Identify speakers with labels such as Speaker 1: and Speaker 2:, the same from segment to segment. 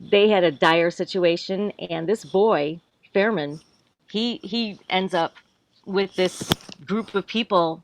Speaker 1: they had a dire situation, and this boy, Fairman, he ends up with this group of people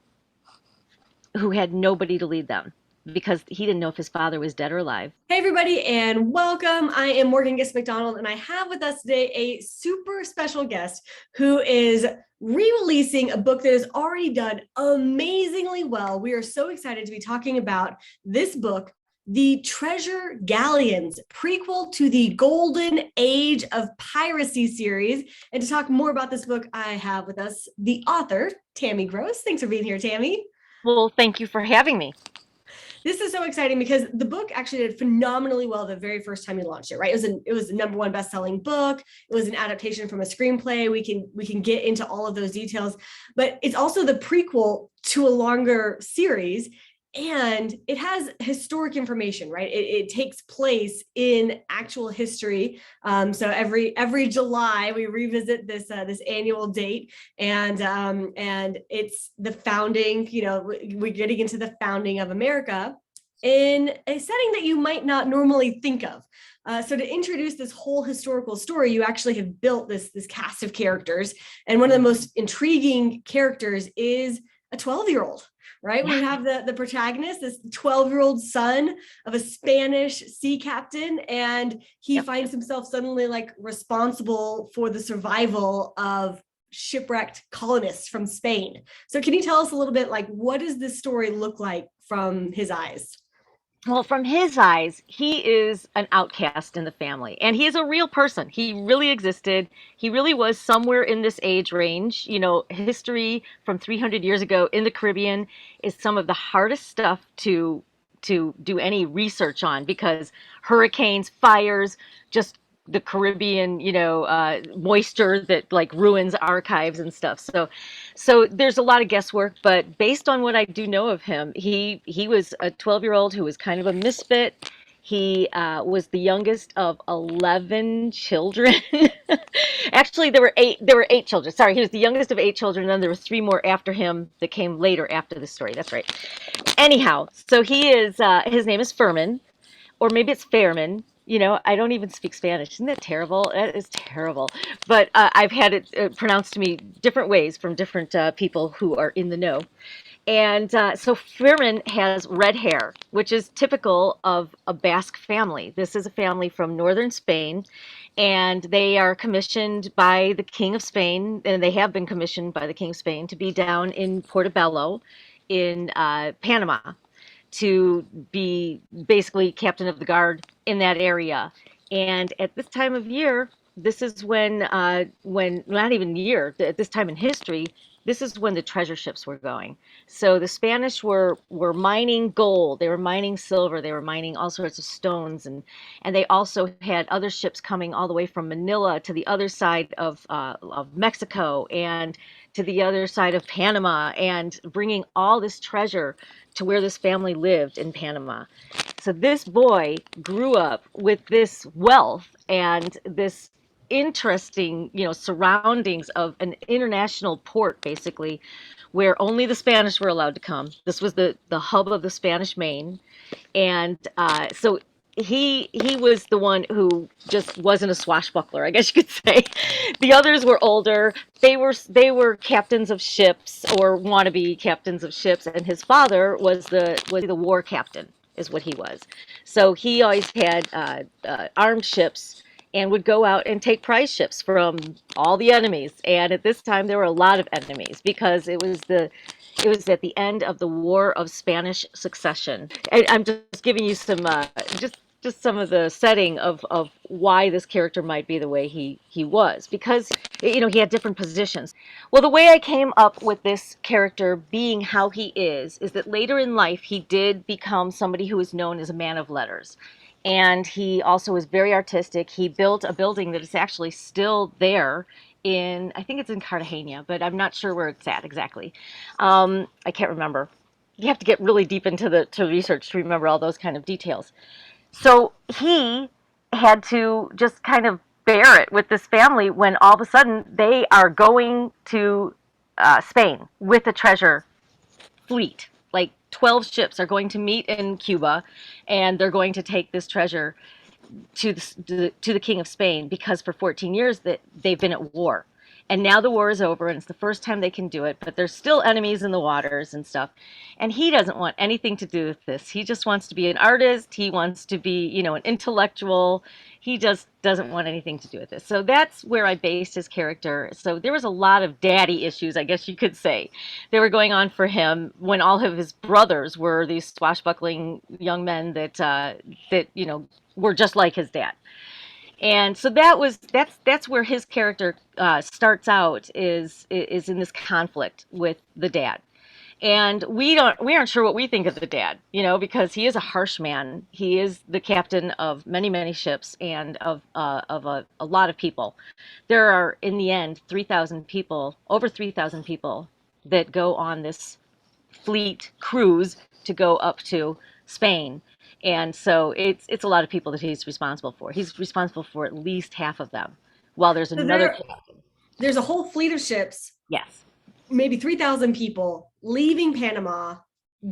Speaker 1: who had nobody to lead them because he didn't know if his father was dead or alive.
Speaker 2: Hey, everybody, and welcome. I am Morgan Giss McDonald, and I have with us today a super special guest who is re releasing a book that has already done amazingly well. We are so excited to be talking about this book, The Treasure Galleons, prequel to the Golden Age of Piracy series. And to talk more about this book, I have with us the author, Tammy Gross. Thanks for being here, Tammy.
Speaker 1: Well, thank you for having me.
Speaker 2: This is so exciting because the book actually did phenomenally well the very first time you launched it, right? It was a number one best-selling book. It was an adaptation from a screenplay. We can get into all of those details, but it's also the prequel to a longer series. And it has historic information, right? It takes place in actual history. So every July we revisit this annual date, and it's the founding. We're getting into the founding of America in a setting that you might not normally think of. So to introduce this whole historical story, you actually have built this cast of characters, and one of the most intriguing characters is a 12-year-old, right?
Speaker 1: Yeah.
Speaker 2: We have the protagonist, this 12-year-old son of a Spanish sea captain, and he
Speaker 1: Yep.
Speaker 2: finds himself suddenly like responsible for the survival of shipwrecked colonists from Spain. So can you tell us a little bit, like, what does this story look like from his eyes?
Speaker 1: Well, from his eyes, he is an outcast in the family, and he is a real person. He really existed. He really was somewhere in this age range. History from 300 years ago in the Caribbean is some of the hardest stuff to do any research on because hurricanes, fires, just the Caribbean, moisture that like ruins archives and stuff. So there's a lot of guesswork, but based on what I do know of him, he was a 12-year-old who was kind of a misfit. He was the youngest of 11 children. Actually, there were eight. There were eight children. Sorry, he was the youngest of eight children. And then there were three more after him that came later after the story. That's right. Anyhow, so he is. His name is Furman, or maybe it's Fairman. I don't even speak Spanish. Isn't that terrible? That is terrible. But I've had it pronounced to me different ways from different people who are in the know. And so Fairman has red hair, which is typical of a Basque family. This is a family from northern Spain, and they are commissioned by the King of Spain, and they have been commissioned by the King of Spain to be down in Portobello in Panama to be basically captain of the guard in that area. And at this time of year, this is when not even year, at this time in history, this is when the treasure ships were going. So the Spanish were mining gold, they were mining silver, they were mining all sorts of stones, and they also had other ships coming all the way from Manila to the other side of Mexico and to the other side of Panama, and bringing all this treasure to where this family lived in Panama. So this boy grew up with this wealth and this interesting, surroundings of an international port, basically, where only the Spanish were allowed to come. This was the hub of the Spanish Main, and so he was the one who just wasn't a swashbuckler, I guess you could say. The others were older. They were captains of ships or wannabe captains of ships, and his father was the war captain, is what he was. So he always had armed ships and would go out and take prize ships from all the enemies. And at this time, there were a lot of enemies because it was at the end of the War of Spanish Succession. I'm just giving you some just some of the setting of why this character might be the way he was, because he had different positions. Well, the way I came up with this character being how he is that later in life he did become somebody who is known as a man of letters. And he also was very artistic. He built a building that is actually still there I think it's in Cartagena, but I'm not sure where it's at exactly. I can't remember. You have to get really deep into the to research to remember all those kind of details. So he had to just kind of bear it with this family when all of a sudden they are going to Spain with a treasure fleet. Like 12 ships are going to meet in Cuba, and they're going to take this treasure. to the King of Spain, because for 14 years that they've been at war. And now the war is over and it's the first time they can do it, but there's still enemies in the waters and stuff. And he doesn't want anything to do with this. He just wants to be an artist. He wants to be, an intellectual. He just doesn't want anything to do with this. So that's where I based his character. So there was a lot of daddy issues, I guess you could say. They were going on for him when all of his brothers were these swashbuckling young men that were just like his dad. And so that's where his character starts out, is in this conflict with the dad. And we aren't sure what we think of the dad, because he is a harsh man. He is the captain of many ships and of a lot of people. There are, in the end, 3,000 people, over 3,000 people, that go on this fleet cruise to go up to Spain. And so it's a lot of people that he's responsible for. He's responsible for at least half of them. While there's
Speaker 2: So
Speaker 1: another captain.
Speaker 2: there's a whole fleet of ships,
Speaker 1: Yes.
Speaker 2: maybe 3,000 people leaving Panama,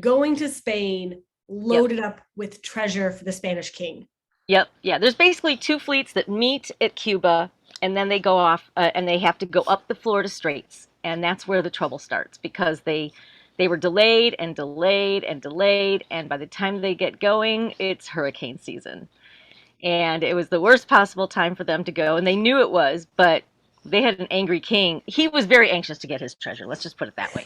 Speaker 2: going to Spain, loaded up with treasure for the Spanish king.
Speaker 1: Yep. Yeah. There's basically two fleets that meet at Cuba, and then they go off, and they have to go up the Florida Straits, and that's where the trouble starts, because they were delayed and delayed and delayed, and by the time they get going, it's hurricane season. And it was the worst possible time for them to go, and they knew it was, but they had an angry king. He was very anxious to get his treasure. Let's just put it that way.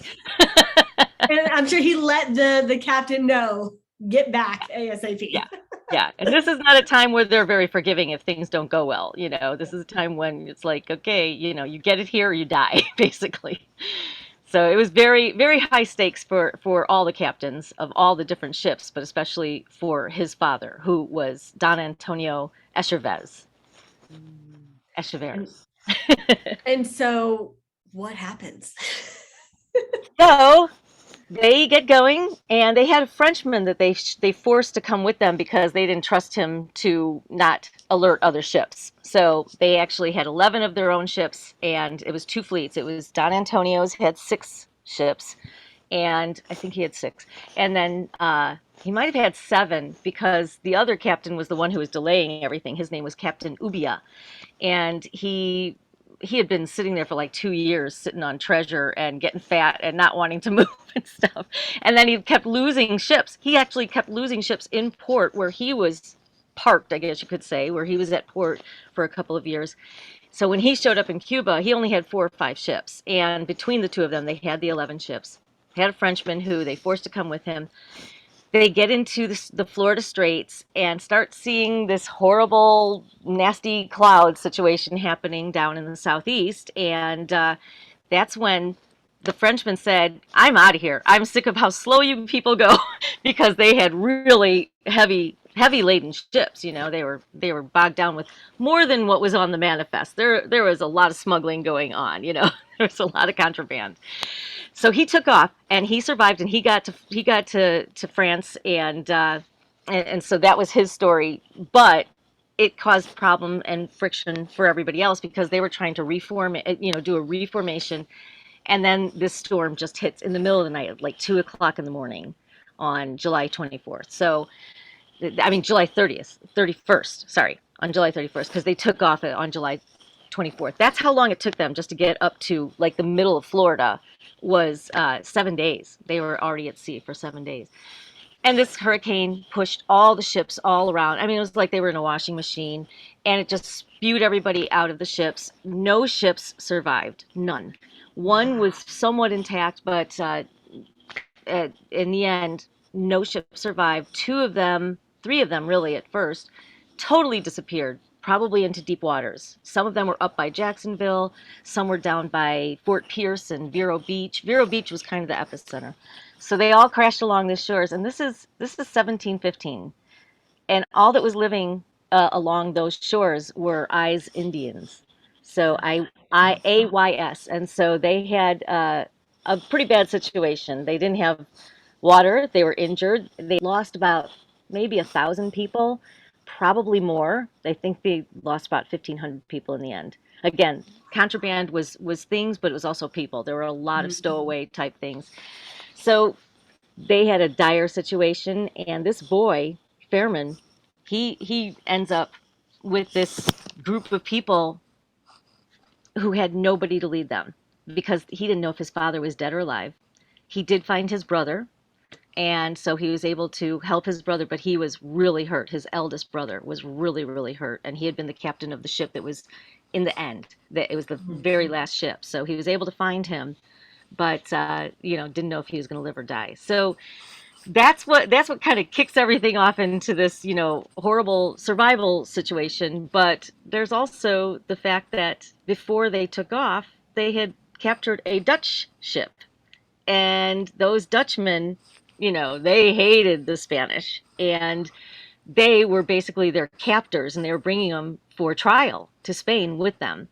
Speaker 2: And I'm sure he let the captain know, get back ASAP.
Speaker 1: Yeah. Yeah. And this is not a time where they're very forgiving if things don't go well. This is a time when it's like, okay, you get it here or you die, basically. So it was very, very high stakes for all the captains of all the different ships, but especially for his father, who was Don Antonio Echeverez.
Speaker 2: And,
Speaker 1: Echeverez.
Speaker 2: and so what happens?
Speaker 1: So they get going, and they had a Frenchman that they forced to come with them because they didn't trust him to not alert other ships. So they actually had 11 of their own ships, and it was two fleets. It was Don Antonio's had 6 ships, and I think he had 6. And then he might have had 7, because the other captain was the one who was delaying everything. His name was Captain Ubia, and he had been sitting there for like 2 years, sitting on treasure and getting fat and not wanting to move and stuff. And then he kept losing ships. He actually kept losing ships in port where he was parked, I guess you could say, where he was at port for a couple of years. So when he showed up in Cuba, he only had 4 or 5 ships. And between the two of them, they had the 11 ships. They had a Frenchman who they forced to come with him. They get into the Florida Straits and start seeing this horrible, nasty cloud situation happening down in the southeast. And that's when the Frenchman said, "I'm out of here. I'm sick of how slow you people go," because they had really heavy laden ships. They were bogged down with more than what was on the manifest. There was a lot of smuggling going on. There was a lot of contraband. So he took off, and he survived, and he got to France, and so that was his story. But it caused problem and friction for everybody else, because they were trying to do a reformation, and then this storm just hits in the middle of the night, at like 2 o'clock in the morning, on July 24th. So, I mean, July 30th, 31st. Sorry, on July 31st, because they took off on July 24th. That's how long it took them just to get up to like the middle of Florida, was 7 days. They were already at sea for 7 days. And this hurricane pushed all the ships all around. I mean, it was like they were in a washing machine, and it just spewed everybody out of the ships. No ships survived. None. One was somewhat intact, but in the end, no ship survived. 3 of them really at first, totally disappeared, probably into deep waters. Some of them were up by Jacksonville, some were down by Fort Pierce and Vero Beach. Vero Beach was kind of the epicenter. So they all crashed along the shores, and this is 1715, and all that was living along those shores were Eyes Indians. So Ays, and so they had a pretty bad situation. They didn't have water. They were injured. They lost about maybe 1,000 people, probably more. They think they lost about 1,500 people in the end. Again, contraband was things, but it was also people. There were a lot of stowaway type things. So they had a dire situation, and this boy, Fairman, he ends up with this group of people who had nobody to lead them because he didn't know if his father was dead or alive. He did find his brother, and so he was able to help his brother, but he was really hurt. His eldest brother was really, really hurt, and he had been the captain of the ship that was in the end. That it was the
Speaker 2: Mhm.
Speaker 1: very last ship, so he was able to find him, but didn't know if he was going to live or die. So that's what kind of kicks everything off into this horrible survival situation. But there's also the fact that before they took off, they had captured a Dutch ship, and those Dutchmen, they hated the Spanish, and they were basically their captors, and they were bringing them for trial to Spain with them.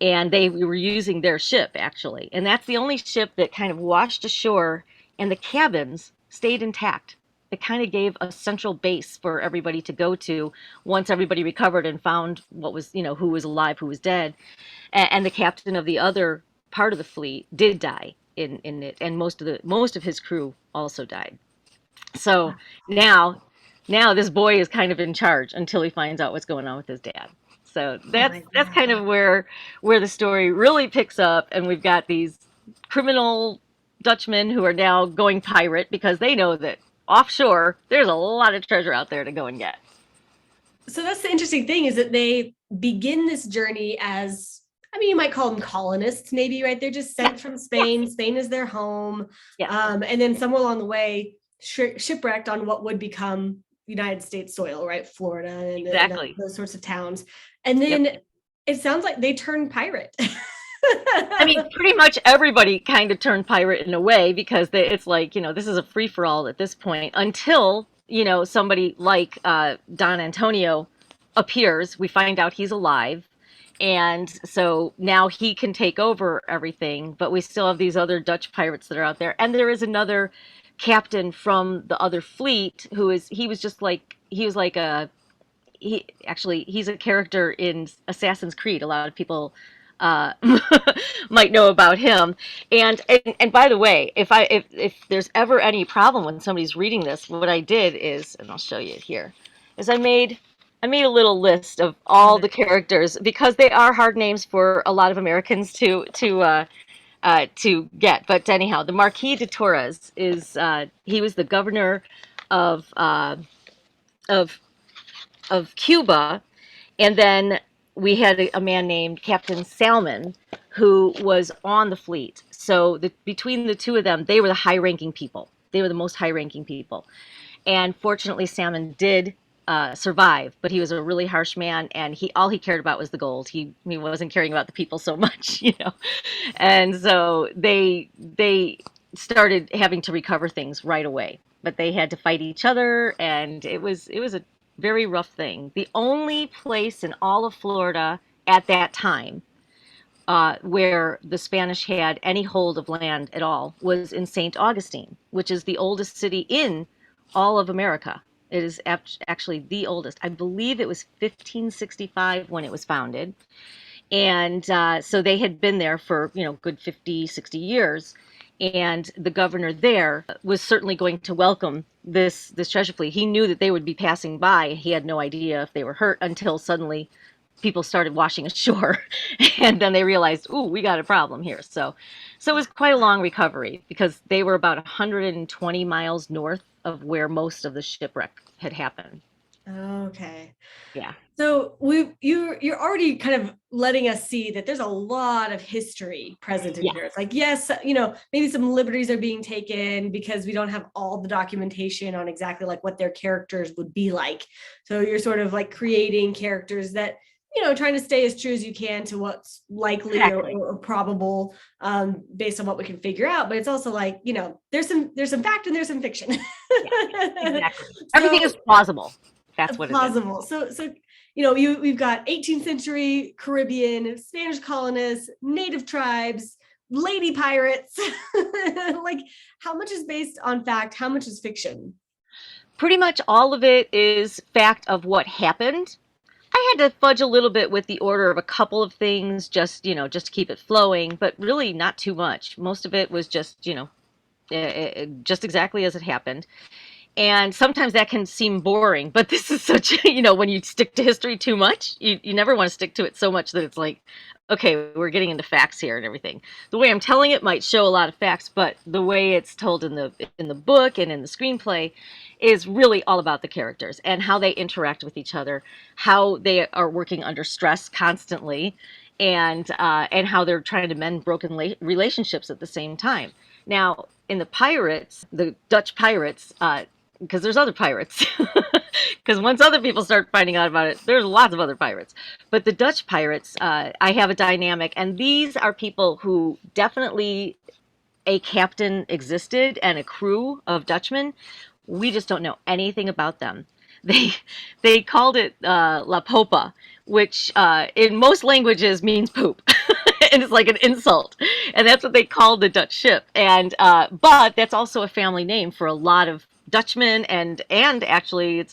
Speaker 1: And they were using their ship actually, and that's the only ship that kind of washed ashore, and the cabins stayed intact. It kind of gave a central base for everybody to go to once everybody recovered and found what was, who was alive, who was dead. And the captain of the other part of the fleet did die in it, and most of his crew also died. So now now this boy is kind of in charge until he finds out what's going on with his dad. So
Speaker 2: Oh
Speaker 1: that's
Speaker 2: my
Speaker 1: kind of where the story really picks up, and we've got these criminal Dutchmen who are now going pirate because they know that offshore there's a lot of treasure out there to go and get.
Speaker 2: So that's the interesting thing, is that they begin this journey as, I mean, you might call them colonists, maybe, right? They're just
Speaker 1: Yeah,
Speaker 2: sent from
Speaker 1: yeah,
Speaker 2: Spain. Spain is their home.
Speaker 1: yeah,
Speaker 2: And then somewhere along the way, shipwrecked on what would become United States soil, right? Florida and
Speaker 1: exactly.
Speaker 2: those sorts of towns. And
Speaker 1: Yep.
Speaker 2: then it sounds like they turn pirate.
Speaker 1: I mean, pretty much everybody kind of turned pirate in a way because it's like, this is a free for all at this point until, somebody like Don Antonio appears. We find out he's alive. And so now he can take over everything, but we still have these other Dutch pirates that are out there. And there is another captain from the other fleet he was like he's a character in Assassin's Creed. A lot of people uh, might know about him. And by the way, if there's ever any problem when somebody's reading this, what I did is, and I'll show you it here, is I made a little list of
Speaker 2: Love
Speaker 1: all the
Speaker 2: it.
Speaker 1: characters because they are hard names for a lot of Americans to get. But anyhow, the Marquis de Torres is he was the governor of uh, of of Cuba, and then we had a man named Captain Salmon who was on the fleet. So between the two of them, they were the high-ranking people. They were the most high-ranking people. And fortunately, Salmon did survive, but he was a really harsh man, and he all he cared about was the gold. He wasn't caring about the people so much. And so they started having to recover things right away, but they had to fight each other, and it was a very rough thing. The only place in all of Florida at that time where the Spanish had any hold of land at all was in St. Augustine, which is the oldest city in all of America. It is actually the oldest. I believe it was 1565 when it was founded. And so they had been there for, good 50, 60 years. And the governor there was certainly going to welcome this treasure fleet. He knew that they would be passing by. He had no idea if they were hurt until suddenly people started washing ashore, and then they realized, "Ooh, we got a problem here." So it was quite a long recovery because they were about 120 miles north of where most of the shipwreck had happened.
Speaker 2: Okay.
Speaker 1: Yeah,
Speaker 2: So you're already kind of letting us see that there's a lot of history present in
Speaker 1: yeah,
Speaker 2: here. It's like, yes, maybe some liberties are being taken because we don't have all the documentation on exactly like what their characters would be like. So you're sort of like creating characters that, trying to stay as true as you can to what's likely or,
Speaker 1: exactly.
Speaker 2: or probable, based on what we can figure out. But it's also like, there's some fact and there's some fiction.
Speaker 1: Yeah, exactly. Everything
Speaker 2: So
Speaker 1: is plausible. That's what it is.
Speaker 2: plausible. So we've got 18th century Caribbean, Spanish colonists, native tribes, lady pirates. Like, how much is based on fact? How much is fiction?
Speaker 1: Pretty much all of it is fact of what happened. I had to fudge a little bit with the order of a couple of things, just to keep it flowing, but really not too much. Most of it was just exactly as it happened. And sometimes that can seem boring, but this is such, when you stick to history too much, you never want to stick to it so much that it's like, okay, we're getting into facts here and everything. The way I'm telling it might show a lot of facts, but the way it's told in the book and in the screenplay is really all about the characters and how they interact with each other, how they are working under stress constantly, and how they're trying to mend broken relationships at the same time. Now, in the pirates, the Dutch pirates, because there's other pirates. Because once other people start finding out about it, there's lots of other pirates. But the Dutch pirates, I have a dynamic, and these are people who definitely a captain existed and a crew of Dutchmen. We just don't know anything about them. They they called it La Popa, which in most languages means poop, and it's like an insult. And that's what they called the Dutch ship. And but that's also a family name for a lot of Dutchmen, and actually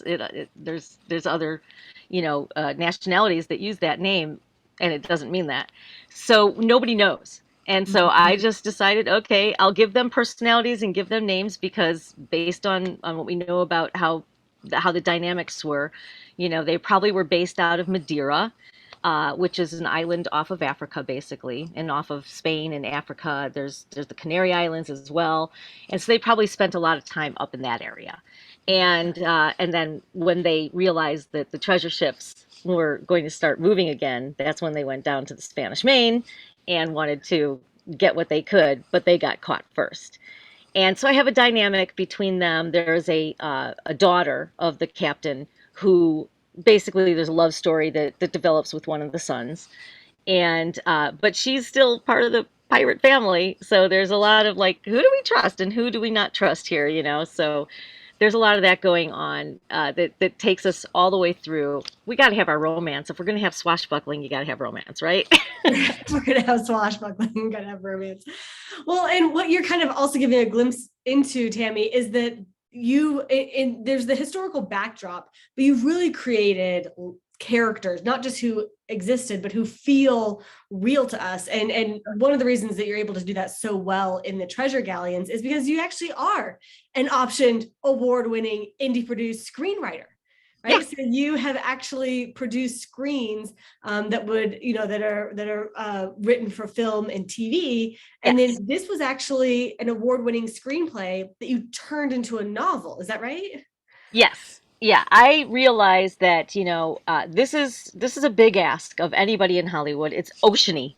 Speaker 1: there's other nationalities that use that name, and it doesn't mean that. So nobody knows. And so I just decided, okay, I'll give them personalities and give them names because based on what we know about how the dynamics were, they probably were based out of Madeira, which is an island off of Africa, basically, and off of Spain and Africa. There's the Canary Islands as well, and so they probably spent a lot of time up in that area. And then when they realized that the treasure ships were going to start moving again, that's when they went down to the Spanish Main and wanted to get what they could, but they got caught first. And so I have a dynamic between them. There's a daughter of the captain who basically there's a love story that develops with one of the sons. And but she's still part of the pirate family. So there's a lot of like, who do we trust and who do we not trust here, So there's a lot of that going on that takes us all the way through. We got to have our romance. If we're going to have swashbuckling, you got to have romance, right?
Speaker 2: We're going to have swashbuckling, we're going to have romance. Well, and what you're kind of also giving a glimpse into, Tammy, is that there's the historical backdrop, but you've really created characters, not just who existed, but who feel real to us. And one of the reasons that you're able to do that so well in the Treasure Galleons is because you actually are an optioned, award-winning, indie-produced screenwriter. Right. Yeah. So you have actually produced screens that are written for film and TV. And yes. Then this was actually an award-winning screenplay that you turned into a novel. Is that right?
Speaker 1: Yes. Yeah, I realized that this is a big ask of anybody in Hollywood. It's oceany,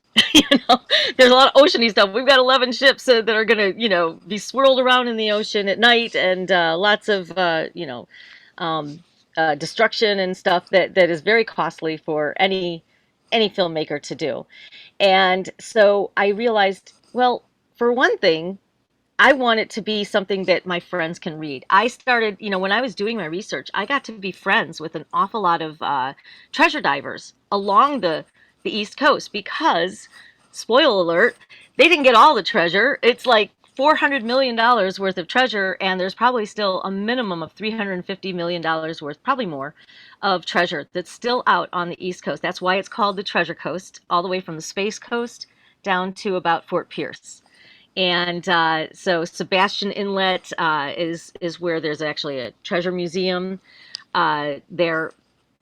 Speaker 1: There's a lot of oceany stuff. We've got 11 ships that are going to be swirled around in the ocean at night, and lots of destruction and stuff that is very costly for any filmmaker to do. And so I realized, well, for one thing, I want it to be something that my friends can read. I started, when I was doing my research, I got to be friends with an awful lot of treasure divers along the East Coast because, spoiler alert, they didn't get all the treasure. It's like $400 million worth of treasure, and there's probably still a minimum of $350 million worth, probably more, of treasure that's still out on the East Coast. That's why it's called the Treasure Coast, all the way from the Space Coast down to about Fort Pierce. And so Sebastian Inlet is where there's actually a treasure museum. The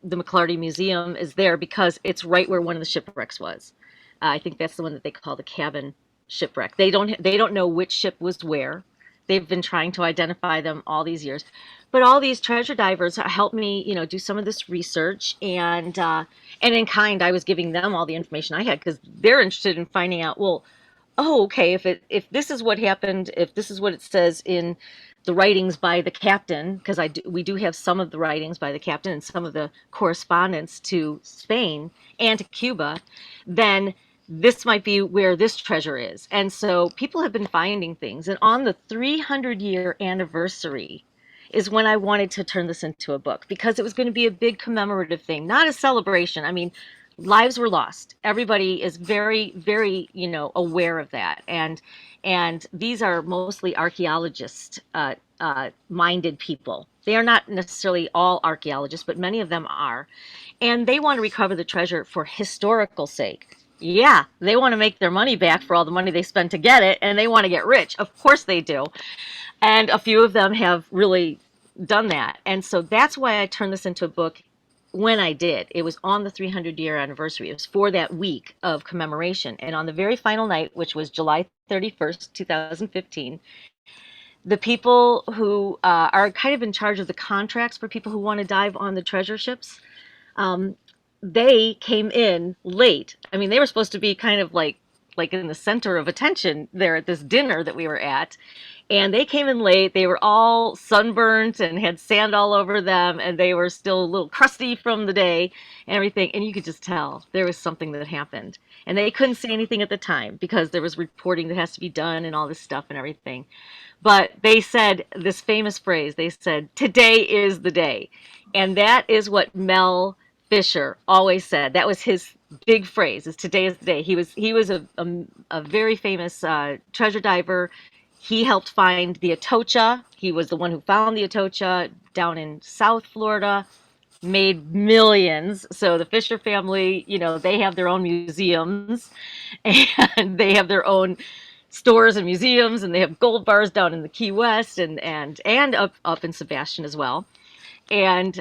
Speaker 1: McClarty Museum is there because it's right where one of the shipwrecks was. I think that's the one that they call the cabin shipwreck. They don't know which ship was where. They've been trying to identify them all these years. But all these treasure divers helped me, do some of this research, and in kind, I was giving them all the information I had because they're interested in finding out, well, oh, okay, if this is what happened, if this is what it says in the writings by the captain, because we do have some of the writings by the captain and some of the correspondence to Spain and to Cuba, then this might be where this treasure is. And so people have been finding things. And on the 300-year anniversary is when I wanted to turn this into a book because it was going to be a big commemorative thing, not a celebration. I mean, lives were lost. Everybody is very, very, aware of that. And these are mostly archaeologist minded people. They are not necessarily all archaeologists, but many of them are. And they want to recover the treasure for historical sake. Yeah, they want to make their money back for all the money they spent to get it, and they want to get rich. Of course they do. And a few of them have really done that. And so that's why I turned this into a book when I did. It was on the 300-year anniversary. It was for that week of commemoration. And on the very final night, which was July 31st, 2015, the people who are kind of in charge of the contracts for people who want to dive on the treasure ships, um, they came in late. I mean, they were supposed to be kind of like in the center of attention there at this dinner that we were at. And they came in late. They were all sunburnt and had sand all over them, and they were still a little crusty from the day and everything. And you could just tell there was something that happened. And they couldn't say anything at the time because there was reporting that has to be done and all this stuff and everything. But they said this famous phrase. They said, "Today is the day." And that is what Mel Fisher always said. That was his big phrase, is "Today is the day." He was a very famous treasure diver. He helped find the Atocha. He was the one who found the Atocha down in South Florida, made millions. So the Fisher family, they have their own museums and they have their own stores and museums, and they have gold bars down in the Key West and up in Sebastian as well. And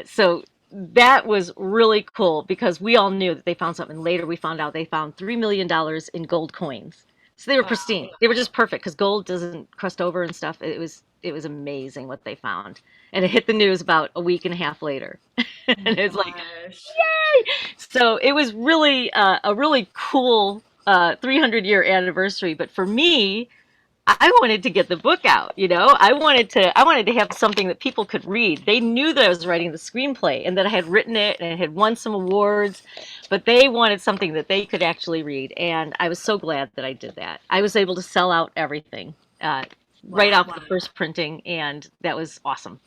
Speaker 1: so that was really cool because we all knew that they found something. Later, we found out they found $3 million in gold coins. So they were pristine. They were just perfect because gold doesn't crust over and stuff. It was amazing what they found, and it hit the news about a week and a half later. And it's like, yay! So it was really a really cool 300-year anniversary. But for me, I wanted to get the book out, I wanted to have something that people could read. They knew that I was writing the screenplay and that I had written it and it had won some awards, but they wanted something that they could actually read. And I was so glad that I did that. I was able to sell out everything right off the first printing, and that was awesome.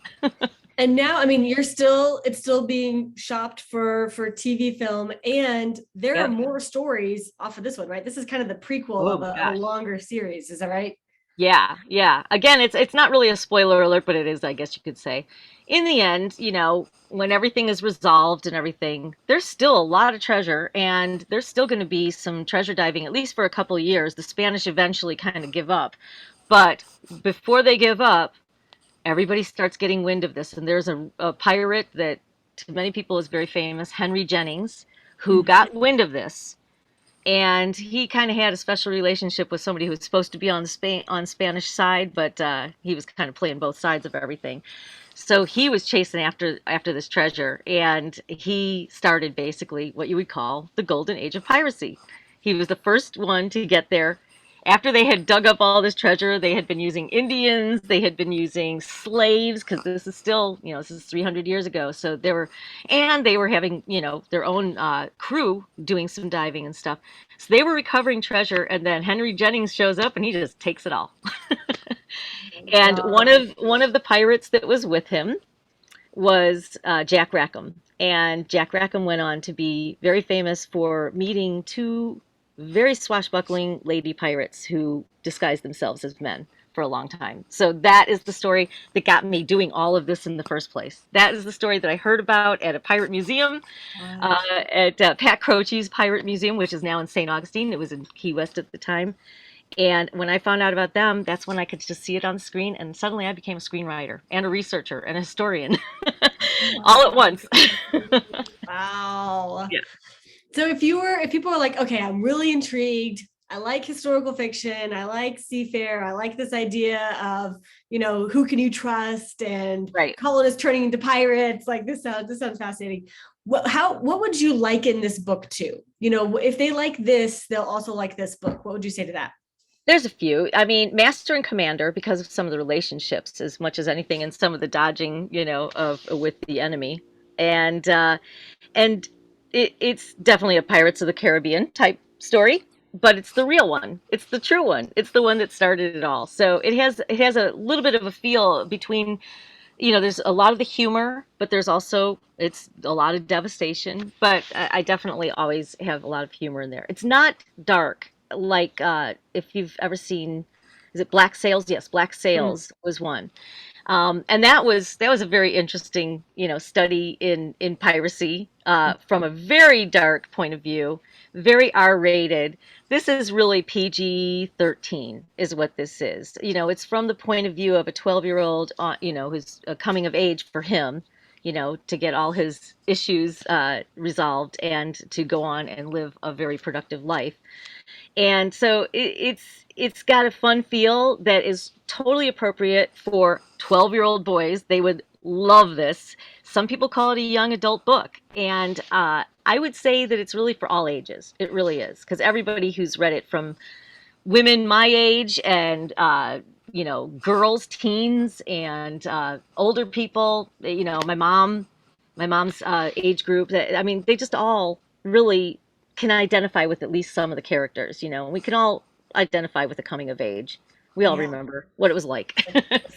Speaker 2: And now, I mean, it's still being shopped for TV film, and there are
Speaker 1: Yep.
Speaker 2: more stories off of this one, right? This is kind of the prequel
Speaker 1: Oh
Speaker 2: of
Speaker 1: my
Speaker 2: a
Speaker 1: gosh.
Speaker 2: longer series. Is that right?
Speaker 1: Yeah, yeah. Again, it's not really a spoiler alert, but it is, I guess you could say. In the end, when everything is resolved and everything, there's still a lot of treasure, and there's still going to be some treasure diving, at least for a couple of years. The Spanish eventually kind of give up. But before they give up, everybody starts getting wind of this. And there's a pirate that to many people is very famous, Henry Jennings, who
Speaker 2: Mhm.
Speaker 1: got wind of this, and he kind of had a special relationship with somebody who was supposed to be on the Spanish side, but he was kind of playing both sides of everything. So he was chasing after this treasure, and he started basically what you would call the golden age of piracy. He was the first one to get there. After they had dug up all this treasure, they had been using Indians, they had been using slaves, because this is still, this is 300 years ago. So they were having, their own crew doing some diving and stuff. So they were recovering treasure, and then Henry Jennings shows up and he just takes it all. And one of the pirates that was with him was Jack Rackham. And Jack Rackham went on to be very famous for meeting two very swashbuckling lady pirates who disguised themselves as men for a long time. So that is the story that got me doing all of this in the first place. That is the story that I heard about at a pirate museum,
Speaker 2: Wow.
Speaker 1: at Pat Croce's Pirate Museum, which is now in St. Augustine. It was in Key West at the time. And when I found out about them, that's when I could just see it on the screen. And suddenly I became a screenwriter and a researcher and a historian all at once.
Speaker 2: Wow.
Speaker 1: Yeah.
Speaker 2: So if people are like, okay, I'm really intrigued. I like historical fiction. I like seafarer. I like this idea of, who can you trust and
Speaker 1: Right.
Speaker 2: colonists turning into pirates. Like this sounds fascinating. What would you liken this book to? If they like this, they'll also like this book. What would you say to that?
Speaker 1: There's a few. I mean, Master and Commander, because of some of the relationships, as much as anything, and some of the dodging, of with the enemy, and it's definitely a Pirates of the Caribbean type story, but it's the real one. It's the true one. It's the one that started it all. So it has a little bit of a feel between, there's a lot of the humor, but there's also it's a lot of devastation. But I definitely always have a lot of humor in there. It's not dark like if you've ever seen Is it Black Sails? Yes, Black
Speaker 2: Mm.
Speaker 1: Sails was one. And that was a very interesting, study in piracy from a very dark point of view, very R-rated. This is really PG-13 is what this is. It's from the point of view of a 12-year-old, who's coming of age for him, to get all his issues resolved and to go on and live a very productive life. And so it's got a fun feel that is totally appropriate for 12-year-old boys. They would love this. Some people call it a young adult book, and I would say that it's really for all ages. It really is, because everybody who's read it, from women my age and girls, teens, and older people. My mom's age group. I mean, they just all really can identify with at least some of the characters. We can all identify with the coming of age. We all
Speaker 2: Yeah.
Speaker 1: remember what it was like.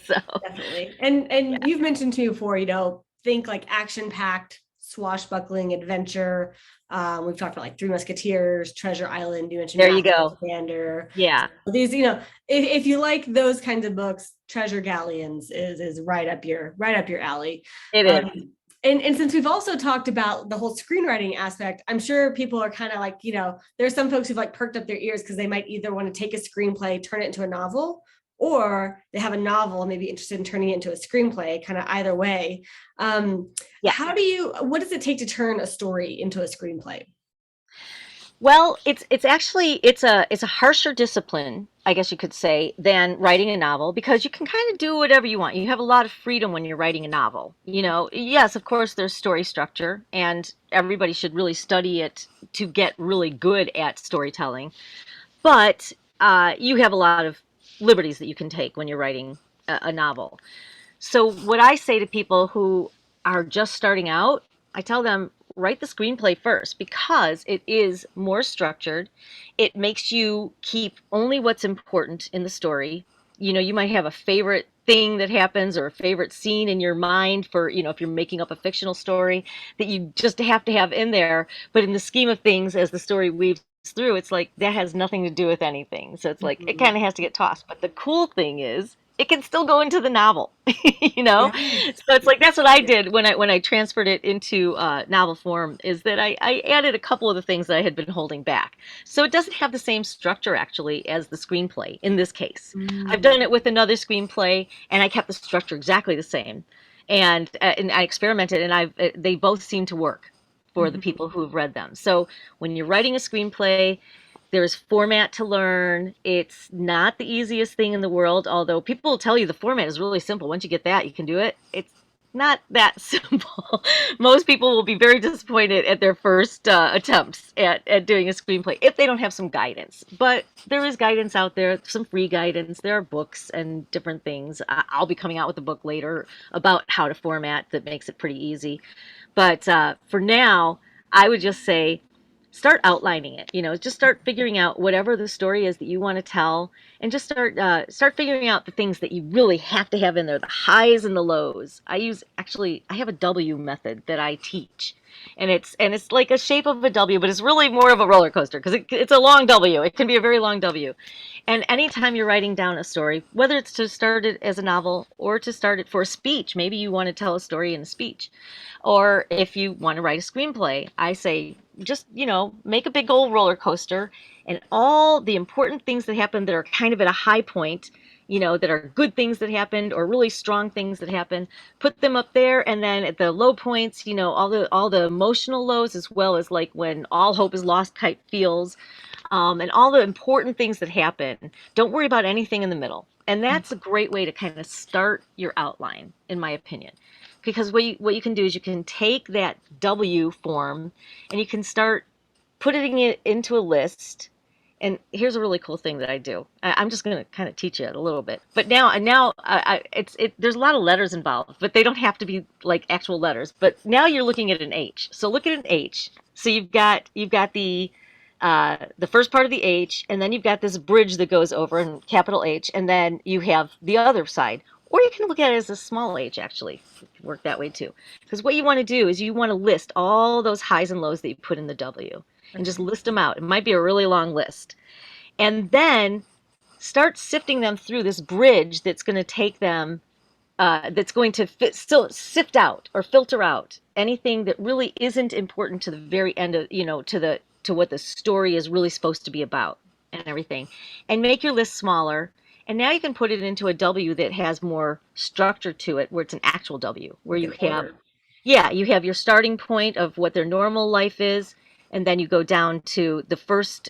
Speaker 1: So
Speaker 2: Definitely. And you've mentioned to me before, think like action-packed, swashbuckling adventure. We've talked about like Three Musketeers, Treasure Island. You mentioned
Speaker 1: there you
Speaker 2: Master and
Speaker 1: go.
Speaker 2: Commander.
Speaker 1: Yeah,
Speaker 2: These, if you like those kinds of books, Treasure Galleons is right up your alley.
Speaker 1: it is.
Speaker 2: Um, and since we've also talked about the whole screenwriting aspect, I'm sure people are kind of like, there's some folks who've like perked up their ears because they might either want to take a screenplay, turn it into a novel, or they have a novel and maybe interested in turning it into a screenplay, kind of either way.
Speaker 1: Yeah.
Speaker 2: What does it take to turn a story into a screenplay?
Speaker 1: Well, it's actually it's a harsher discipline, I guess you could say, than writing a novel, because you can kind of do whatever you want. You have a lot of freedom when you're writing a novel. Yes, of course, there's story structure, and everybody should really study it to get really good at storytelling. But you have a lot of liberties that you can take when you're writing a novel. So what I say to people who are just starting out, I tell them, write the screenplay first, because it is more structured. It makes you keep only what's important in the story. You might have a favorite thing that happens, or a favorite scene in your mind for, if you're making up a fictional story, that you just have to have in there. But in the scheme of things, as the story weaves through, it's like that has nothing to do with anything. So it's like it
Speaker 2: Mhm.
Speaker 1: kind of has to get tossed. But the cool thing is, it can still go into the novel. you know
Speaker 2: Yes.
Speaker 1: so it's like that's what I did when I transferred it into novel form, is that I added a couple of the things that I had been holding back, so it doesn't have the same structure actually as the screenplay in this case. I've
Speaker 2: Mm.
Speaker 1: done it with another screenplay, and I kept the structure exactly the same, and I experimented, and they both seem to work for the
Speaker 2: Mhm.
Speaker 1: people who have read them. So when you're writing a screenplay, there's format to learn. It's not the easiest thing in the world, although people will tell you the format is really simple. Once you get that, you can do it. It's not that simple. Most people will be very disappointed at their first attempts at doing a screenplay if they don't have some guidance. But there is guidance out there, some free guidance. There are books and different things. I'll be coming out with a book later about how to format that makes it pretty easy. But for now, I would just say start outlining it. Just start figuring out whatever the story is that you want to tell, and just start figuring out the things that you really have to have in there, the highs and the lows. I have a W method that I teach, and it's like a shape of a W, but it's really more of a roller coaster, because it's a long W. It can be a very long W. And anytime you're writing down a story, whether it's to start it as a novel or to start it for a speech, maybe you want to tell a story in a speech, or if you want to write a screenplay, I say just, make a big old roller coaster, and all the important things that happen that are kind of at a high point, that are good things that happened or really strong things that happen, put them up there. And then at the low points, all the emotional lows, as well as like when all hope is lost type feels, and all the important things that happen. Don't worry about anything in the middle. And that's a great way to kind of start your outline, in my opinion. Because what you can do is you can take that W form, and you can start putting it into a list. And here's a really cool thing that I do. I'm just going to kind of teach you a little bit. But there's a lot of letters involved, but they don't have to be like actual letters. But now you're looking at an H. So look at an H. So you've got the first part of the H, and then you've got this bridge that goes over in capital H, and then you have the other side. Or you can look at it as a small h, actually. It can work that way too. Because what you want to do is you want to list all those highs and lows that you put in the W, and just
Speaker 2: Okay.
Speaker 1: list them out. It might be a really long list. And then start sifting them through this bridge that's going to take them, that's going to still sift out or filter out anything that really isn't important to the very end of, to what the story is really supposed to be about and everything, and make your list smaller. And now you can put it into a W that has more structure to it, where it's an actual W, where
Speaker 2: Like
Speaker 1: you
Speaker 2: an
Speaker 1: have,
Speaker 2: order.
Speaker 1: yeah, you have your starting point of what their normal life is, and then you go down to the first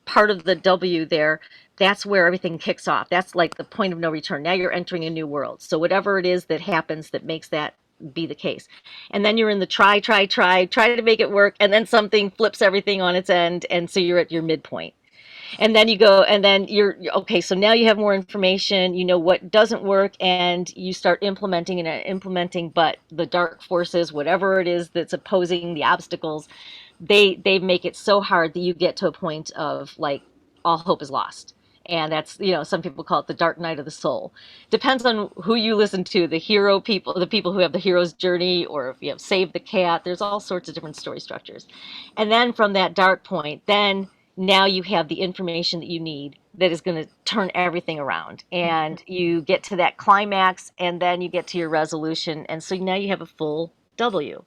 Speaker 1: part of the W there. That's where everything kicks off. That's like the point of no return. Now you're entering a new world. So whatever it is that happens that makes that be the case. And then you're in the try to make it work, and then something flips everything on its end, and so you're at your midpoint. And then you go, and then you're okay. So now you have more information, you know what doesn't work, and you start implementing and implementing. But the dark forces, whatever it is that's opposing the obstacles, they make it so hard that you get to a point of like all hope is lost. And that's, some people call it the dark night of the soul. Depends on who you listen to, the hero people, the people who have the hero's journey, or if you have Save the Cat. There's all sorts of different story structures. And then from that dark point, then now you have the information that you need that is going to turn everything around. And you get to that climax, and then you get to your resolution. And so now you have a full W.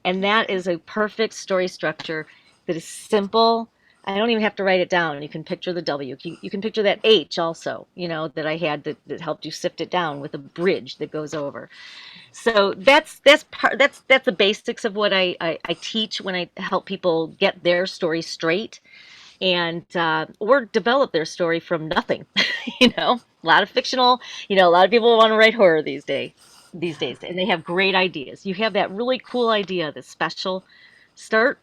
Speaker 1: And that is a perfect story structure that is simple. I don't even have to write it down. You can picture the W. You can picture that H also, that I had that helped you sift it down with a bridge that goes over. So that's the basics of what I teach when I help people get their story straight, and or develop their story from nothing. A lot of fictional. A lot of people want to write horror these days, and they have great ideas. You have that really cool idea that's special. Start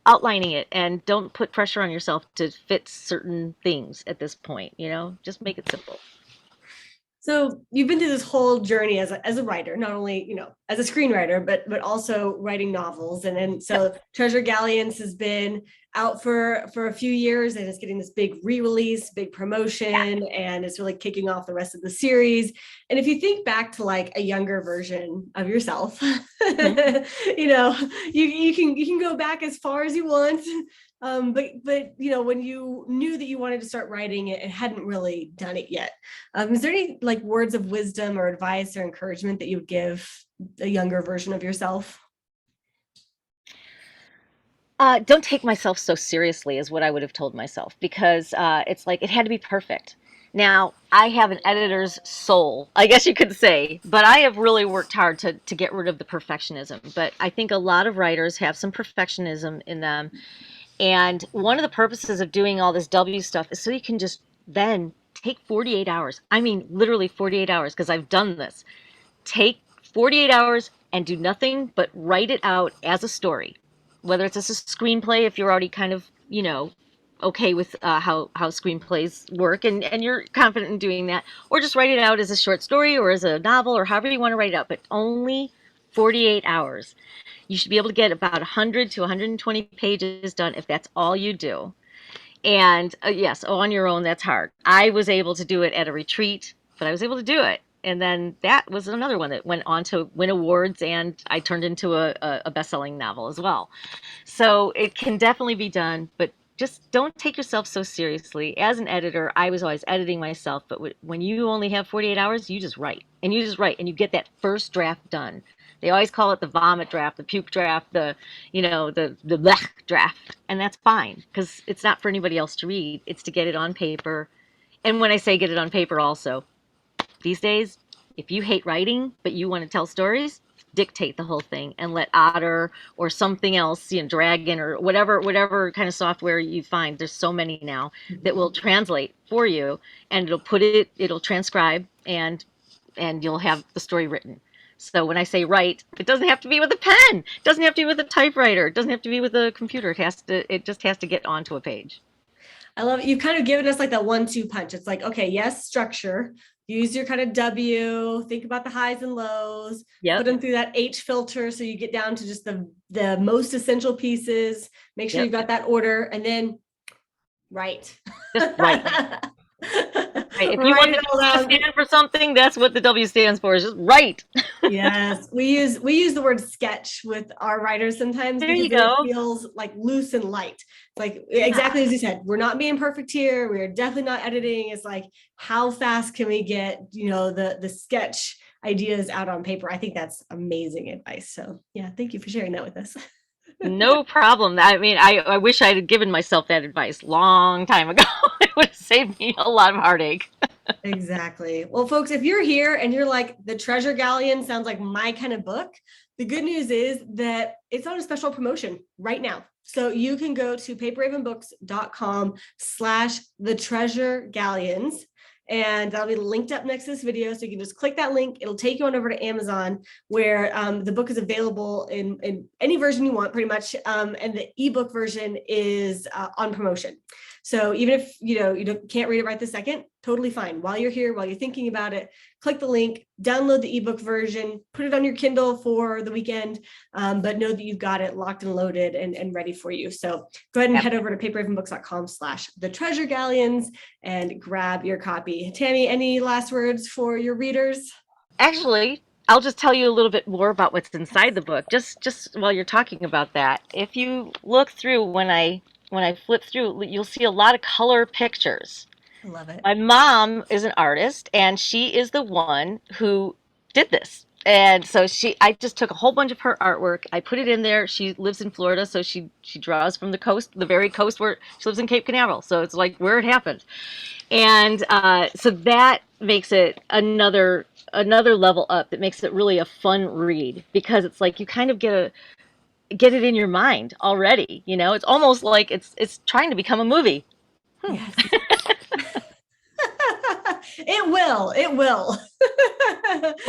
Speaker 1: outlining it, and don't put pressure on yourself to fit certain things at this point. Just make it simple.
Speaker 2: So you've been through this whole journey as a writer, not only, as a screenwriter, but also writing novels. And then so Treasure Galleons has been out for a few years, and it's getting this big re-release, big promotion, and it's really kicking off the rest of the series. And if you think back to like a younger version of yourself,
Speaker 1: Mhm.
Speaker 2: you can go back as far as you want. But when you knew that you wanted to start writing it and hadn't really done it yet, is there any like words of wisdom or advice or encouragement that you would give a younger version of yourself?
Speaker 1: Don't take myself so seriously, is what I would have told myself, because it's like it had to be perfect. Now, I have an editor's soul, I guess you could say, but I have really worked hard to get rid of the perfectionism. But I think a lot of writers have some perfectionism in them. And one of the purposes of doing all this W stuff is so you can just then take 48 hours. I mean, literally 48 hours, because I've done this. Take 48 hours and do nothing but write it out as a story, whether it's as a screenplay, if you're already kind of, okay with how screenplays work, and you're confident in doing that, or just write it out as a short story or as a novel or however you want to write it out, but only 48 hours. You should be able to get about 100 to 120 pages done if that's all you do. And yes, on your own, that's hard. I was able to do it at a retreat, but I was able to do it. And then that was another one that went on to win awards, and I turned into a best-selling novel as well. So it can definitely be done, but just don't take yourself so seriously. As an editor, I was always editing myself, but when you only have 48 hours, you just write, and you just write, and you get that first draft done. They always call it the vomit draft, the puke draft, the blech draft, and that's fine, because it's not for anybody else to read. It's to get it on paper. And when I say get it on paper, also, these days, if you hate writing but you want to tell stories, dictate the whole thing and let Otter or something else, Dragon or whatever kind of software you find. There's so many now that will translate for you, and it'll transcribe, and you'll have the story written. So when I say write, it doesn't have to be with a pen. It doesn't have to be with a typewriter. It doesn't have to be with a computer. It just has to get onto a page.
Speaker 2: I love it. You've kind of given us like that 1-2 punch. It's like, okay, yes, structure. Use your kind of W, think about the highs and lows, put
Speaker 1: Yep.
Speaker 2: them through that H filter so you get down to just the most essential pieces. Make sure
Speaker 1: Yep.
Speaker 2: you've got that order, and then write.
Speaker 1: Just write. Right. If you
Speaker 2: Write
Speaker 1: want
Speaker 2: it
Speaker 1: the
Speaker 2: all
Speaker 1: W to
Speaker 2: down.
Speaker 1: stand for something, that's what the W stands for. Is just right.
Speaker 2: Yes, we use the word sketch with our writers sometimes
Speaker 1: There
Speaker 2: because
Speaker 1: you
Speaker 2: then it
Speaker 1: go.
Speaker 2: feels like loose and light. It's like
Speaker 1: Yeah.
Speaker 2: exactly as you said, we're not being perfect here. We're definitely not editing. It's like how fast can we get, the sketch ideas out on paper? I think that's amazing advice. So yeah, thank you for sharing that with us.
Speaker 1: No problem. I mean, I wish I had given myself that advice long time ago. It would have saved me a lot of heartache.
Speaker 2: Exactly. Well, folks, if you're here and you're like, the Treasure Galleon sounds like my kind of book, the good news is that it's on a special promotion right now. So you can go to paperravenbooks.com/the treasure galleons. And that'll be linked up next to this video. So you can just click that link. It'll take you on over to Amazon, where the book is available in any version you want, pretty much. And the ebook version is on promotion. So even if you can't read it right this second, totally fine. While you're here, while you're thinking about it, click the link, download the ebook version, put it on your Kindle for the weekend, but know that you've got it locked and loaded and ready for you. So go ahead and head over to paperravenbooks.com/the treasure galleons and grab your copy. Tammy, any last words for your readers?
Speaker 1: Actually, I'll just tell you a little bit more about what's inside the book. Just while you're talking about that, if you look through when I flip through, you'll see a lot of color pictures.
Speaker 2: I love it.
Speaker 1: My mom is an artist, and she is the one who did this. And so I just took a whole bunch of her artwork. I put it in there. She lives in Florida, so she draws from the coast, the very coast where she lives in Cape Canaveral. So it's like where it happened. And so that makes it another level up. That makes it really a fun read because it's like you kind of get it in your mind already. It's almost like it's trying to become a movie.
Speaker 2: Yes. It will. It will.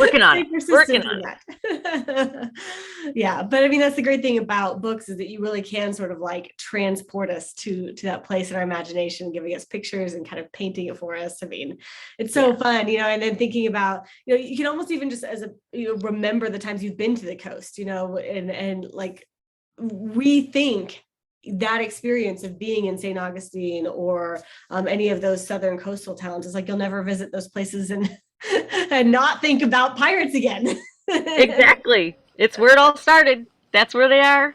Speaker 1: Working on
Speaker 2: Stay
Speaker 1: it. Working
Speaker 2: persistent in
Speaker 1: on it.
Speaker 2: that. Yeah, but I mean that's the great thing about books is that you really can sort of like transport us to that place in our imagination, giving us pictures and kind of painting it for us. I mean, it's so
Speaker 1: Yeah.
Speaker 2: fun, and then thinking about, you can almost even just as remember the times you've been to the coast, and like rethink that experience of being in St. Augustine or any of those southern coastal towns. It's like you'll never visit those places and and not think about pirates again.
Speaker 1: Exactly. It's where it all started. That's where they are.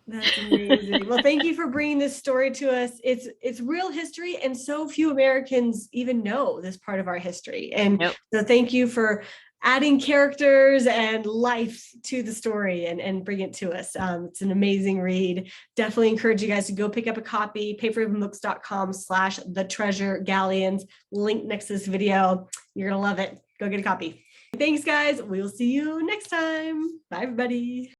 Speaker 2: That's amazing. Well, thank you for bringing this story to us. It's real history, and so few Americans even know this part of our history. And
Speaker 1: Nope.
Speaker 2: so thank you for adding characters and life to the story and bring it to us. It's an amazing read. Definitely encourage you guys to go pick up a copy, paperravenbooks.com/the treasure galleons, link next to this video. You're going to love it. Go get a copy. Thanks, guys. We'll see you next time. Bye, everybody.